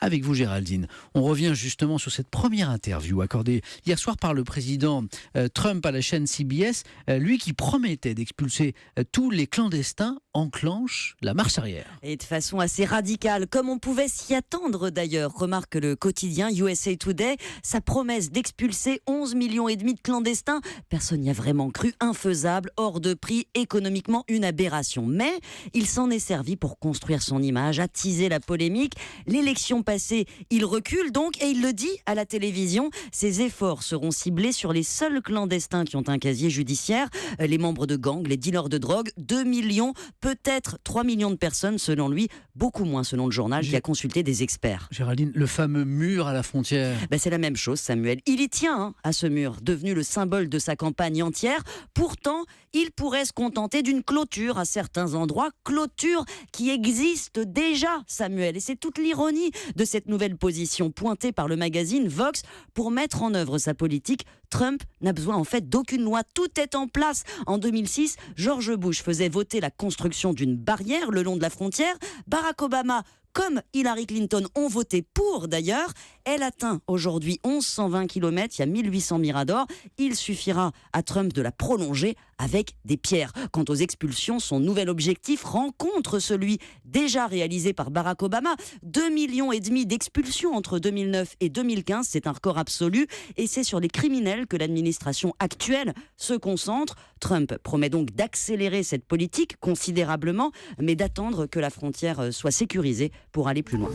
avec vous Géraldine. On revient justement sur cette première interview accordée hier soir par le président Trump à la chaîne CBS. Lui qui promettait d'expulser tous les clandestins enclenche la marche arrière. Et de façon assez radicale, comme on pouvait s'y attendre d'ailleurs, remarque le quotidien USA Today. Sa promesse d'expulser 11,5 millions de clandestins, personne n'y a vraiment cru, infaisable, hors de prix, économiquement une aberration. Mais il s'en est servi pour construire son image, attiser la polémique. L'élection passée, il recule donc et il le dit à la télévision. Ses efforts seront ciblés sur les seuls clandestins qui ont un casier judiciaire, les membres de gangs, les dealers de drogue. 2 millions, peut-être 3 millions de personnes selon lui, beaucoup moins selon le journal qui a consulté des experts. Géraldine, le fameux mur à la frontière. C'est la même chose, Samuel. Il y tient à ce mur, devenu le symbole de sa campagne entière. Pourtant, il pourrait se contenter d'une clôture à certains endroits, clôture qui existe déjà, Samuel. Et c'est toute l'ironie de cette nouvelle position pointée par le magazine Vox. Pour mettre en œuvre sa politique, Trump n'a besoin en fait d'aucune loi. Tout est en place. En 2006, George Bush faisait voter la construction d'une barrière le long de la frontière. Barack Obama, comme Hillary Clinton, ont voté pour d'ailleurs. Elle atteint aujourd'hui 1120 km, il y a 1800 miradors. Il suffira à Trump de la prolonger avec des pierres. Quant aux expulsions, son nouvel objectif rencontre celui déjà réalisé par Barack Obama. 2,5 millions d'expulsions entre 2009 et 2015, c'est un record absolu. Et c'est sur les criminels que l'administration actuelle se concentre. Trump promet donc d'accélérer cette politique considérablement, mais d'attendre que la frontière soit sécurisée pour aller plus loin.